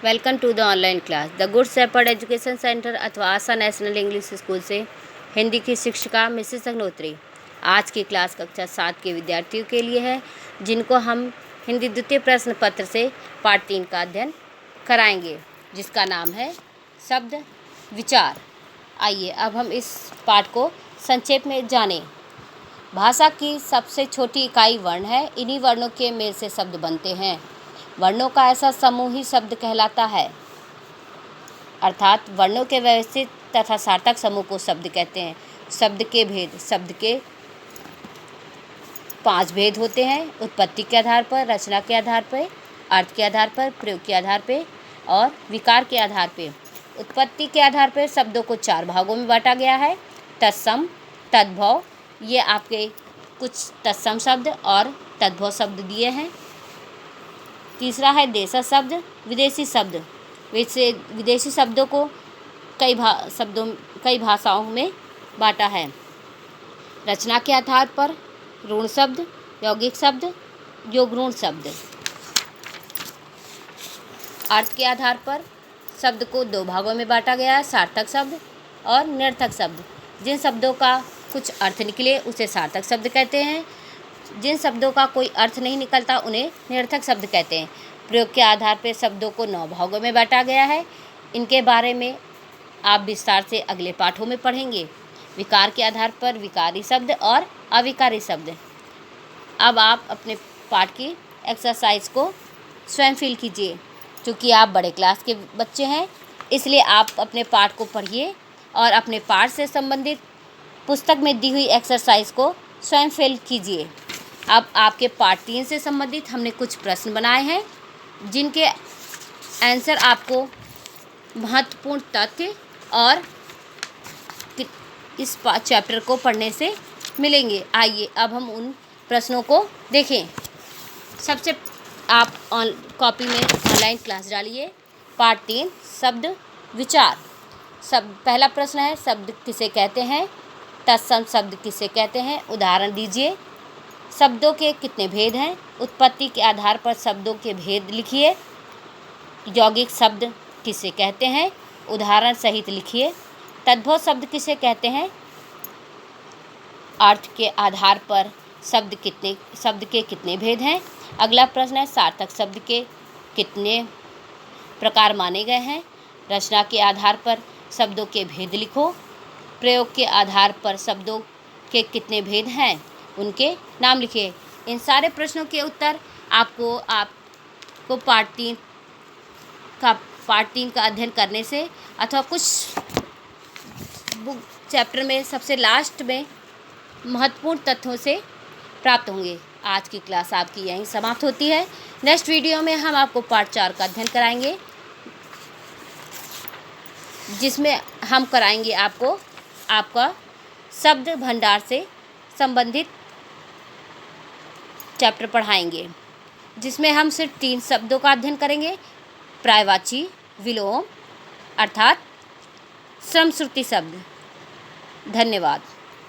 Welcome to the online class the good shepherd education centre अथवा Asha national English school से हिंदी की शिक्षिका Mrs Agnihotri. आज की क्लास कक्षा 7 के विद्यार्थियों के लिए है, जिनको हम हिंदी द्वितीय प्रश्न पत्र से पाठ 3 का अध्ययन कराएंगे, जिसका नाम है शब्द विचार। आइए अब हम इस पाठ को संक्षेप में जानें। भाषा की सबसे छोटी इकाई वर्ण है। इन्हीं वर्णों के मेल से शब्द बनते हैं। वर्णों का ऐसा समूह ही शब्द कहलाता है, अर्थात वर्णों के व्यवस्थित तथा सार्थक समूह को शब्द कहते हैं। शब्द के भेद। शब्द के 5 भेद होते हैं: उत्पत्ति के आधार पर, रचना के आधार पर, अर्थ के आधार पर, प्रयोग के आधार पर और विकार के आधार पर। उत्पत्ति के आधार पर शब्दों को 4 भागों में बांटा गया है: तत्सम, तद्भव। ये आपके कुछ तत्सम शब्द और तद्भव शब्द दिए हैं। तीसरा है देशज शब्द, विदेशी शब्द। वैसे विदेशी शब्दों को कई भाषाओं में बांटा है। रचना के आधार पर ऋण शब्द, यौगिक शब्द, योगऋण शब्द। अर्थ के आधार पर शब्द को 2 भागों में बांटा गया है: सार्थक शब्द और निरर्थक शब्द। जिन शब्दों का कुछ अर्थ निकले उसे सार्थक शब्द कहते हैं। जिन शब्दों का कोई अर्थ नहीं निकलता उन्हें निरर्थक शब्द कहते हैं। प्रयोग के आधार पर शब्दों को 9 भागों में बांटा गया है। इनके बारे में आप विस्तार से अगले पाठों में पढ़ेंगे। विकार के आधार पर विकारी शब्द और अविकारी शब्द। अब आप अपने पाठ की एक्सरसाइज को स्वयं फिल कीजिए। क्योंकि आप बड़े क्लास के बच्चे हैं, इसलिए आप अपने पाठ को पढ़िए और अपने पाठ से संबंधित पुस्तक में दी हुई एक्सरसाइज को स्वयं फिल कीजिए। अब आपके पार्ट 3 से संबंधित हमने कुछ प्रश्न बनाए हैं, जिनके आंसर आपको महत्वपूर्ण तथ्य और इस चैप्टर को पढ़ने से मिलेंगे। आइए अब हम उन प्रश्नों को देखें। सबसे आप कॉपी में ऑनलाइन क्लास डालिए। पार्ट 3 शब्द विचार। पहला प्रश्न है, शब्द किसे कहते हैं? तत्सम शब्द किसे कहते हैं? उदाहरण दीजिए। शब्दों के कितने भेद हैं? उत्पत्ति के आधार पर शब्दों के भेद लिखिए। यौगिक शब्द किसे कहते हैं? उदाहरण सहित लिखिए। तद्भव शब्द किसे कहते हैं? अर्थ के आधार पर शब्द के कितने भेद हैं? अगला प्रश्न है, सार्थक शब्द के कितने प्रकार माने गए हैं? रचना के आधार पर शब्दों के भेद लिखो। प्रयोग के आधार पर शब्दों के कितने भेद हैं, उनके नाम लिखिए। इन सारे प्रश्नों के उत्तर आपको पार्ट 3 का अध्ययन करने से अथवा कुछ बुक चैप्टर में सबसे लास्ट में महत्वपूर्ण तथ्यों से प्राप्त होंगे। आज की क्लास आपकी यहीं समाप्त होती है। नेक्स्ट वीडियो में हम आपको पार्ट 4 का अध्ययन कराएंगे, जिसमें हम कराएंगे आपका शब्द भंडार से संबंधित चैप्टर पढ़ाएंगे, जिसमें हम सिर्फ 3 शब्दों का अध्ययन करेंगे: पर्यायवाची, विलोम अर्थात श्रमश्रुति शब्द। धन्यवाद।